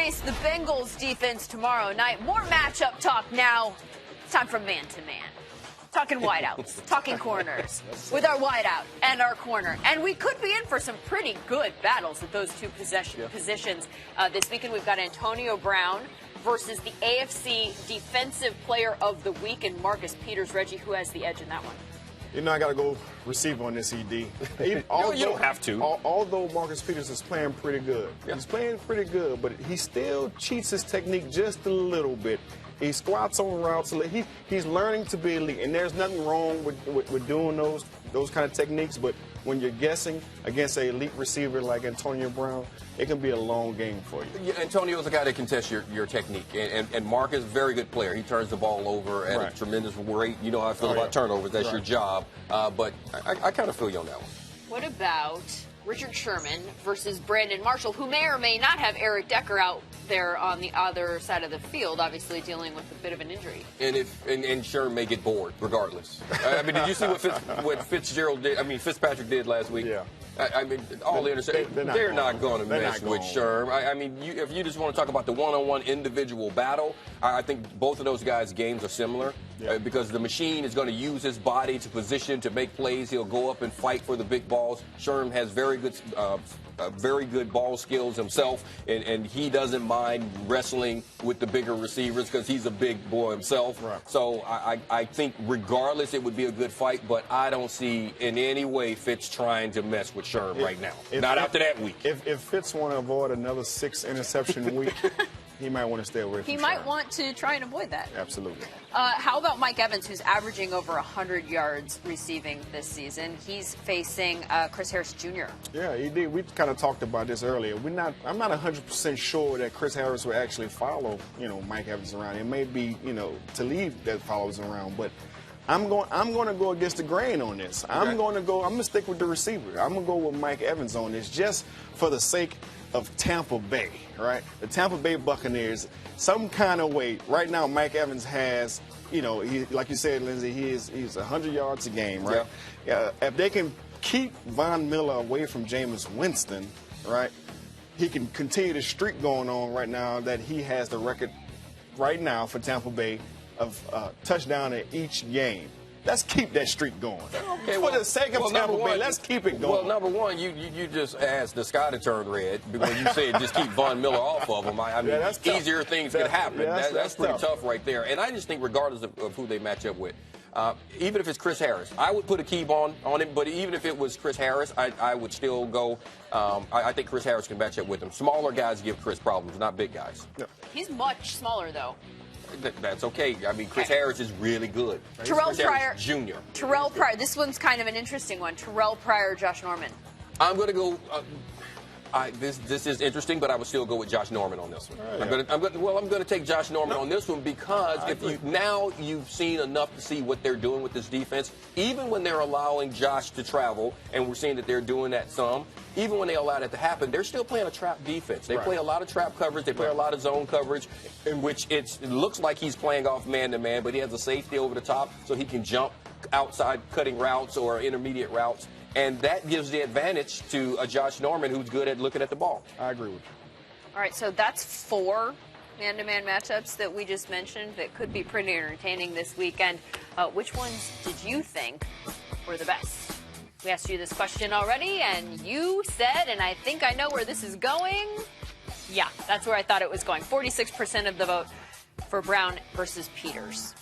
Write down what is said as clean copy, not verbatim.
face the Bengals defense tomorrow night. More matchup talk now. It's time for man-to-man. Talking wideouts, talking corners, with our wideout and our corner. And we could be in for some pretty good battles at those two positions. This weekend we've got Antonio Brown versus the AFC Defensive Player of the Week and Marcus Peters. Reggie, who has the edge in that one? You know, I got to go receiver on this, ED. No, you don't have to. Although Marcus Peters is playing pretty good. Yeah. He's playing pretty good, but he still cheats his technique just a little bit. He squats on routes. He's learning to be elite, and there's nothing wrong with doing those kind of techniques, but when you're guessing against an elite receiver like Antonio Brown, it can be a long game for you. Yeah, Antonio's a guy that can test your technique, and Mark is a very good player. He turns the ball over at a tremendous rate. You know how I feel about turnovers. That's your job. But I kind of feel you on that one. What about Richard Sherman versus Brandon Marshall, who may or may not have Eric Decker out there on the other side of the field, obviously dealing with a bit of an injury. And Sherman may get bored, regardless. I mean, did you see what Fitzgerald did? I mean, Fitzpatrick did last week. Yeah. I mean, all the interceptions. They're not going to mess with Sherm. I mean, if you just want to talk about the one-on-one individual battle, I think both of those guys' games are similar because the machine is going to use his body to position to make plays. He'll go up and fight for the big balls. Sherm has very good ball skills himself, and he doesn't mind wrestling with the bigger receivers because he's a big boy himself. Right. So I think regardless it would be a good fight, but I don't see in any way Fitz trying to mess with Sherm right now. Not after that week. If Fitz want to avoid another 6 interception week, he might want to stay away from He might want to try and avoid that. Absolutely. How about Mike Evans, who's averaging over 100 yards receiving this season? He's facing Chris Harris Jr. Yeah, he did. We kind of talked about this earlier. I'm not 100% sure that Chris Harris will actually follow, Mike Evans around. It may be, Talib that follows around, but I'm going to go against the grain on this. Okay. I'm going to stick with the receiver. I'm going to go with Mike Evans on this just for the sake of Tampa Bay, right? The Tampa Bay Buccaneers, some kind of way. Right now, Mike Evans has, like you said, Lindsay, he's 100 yards a game, right? Yeah. If they can keep Von Miller away from Jameis Winston, right, he can continue the streak going on right now that he has the record right now for Tampa Bay of touchdown in each game. Let's keep that streak going. Okay, for the sake of Tampa Bay, let's keep it going. Well, number one, you just asked the sky to turn red when you said just keep Von Miller off of him. I mean, easier things could happen. That's pretty tough right there. And I just think regardless of who they match up with, even if it's Chris Harris, I would put a key on him. But even if it was Chris Harris, I would still go. I think Chris Harris can match up with him. Smaller guys give Chris problems, not big guys. Yeah. He's much smaller, though. That's okay. I mean, Chris Harris is really good. Terrell Pryor Jr. Terrell Pryor. This one's kind of an interesting one. Terrell Pryor, Josh Norman. I'm going to go. This is interesting, but I would still go with Josh Norman on this one. I'm going to take Josh Norman on this one because you've seen enough to see what they're doing with this defense. Even when they're allowing Josh to travel, and we're seeing that they're doing that some. Even when they allow that to happen, they're still playing a trap defense. They play a lot of trap coverage. They play a lot of zone coverage, in which it looks like he's playing off man-to-man, but he has a safety over the top, so he can jump outside cutting routes or intermediate routes. And that gives the advantage to a Josh Norman who's good at looking at the ball. I agree with you. All right, so that's 4 man-to-man matchups that we just mentioned that could be pretty entertaining this weekend. Which ones did you think were the best? We asked you this question already, and you said, and I think I know where this is going. Yeah, that's where I thought it was going. 46% of the vote for Brown versus Peters.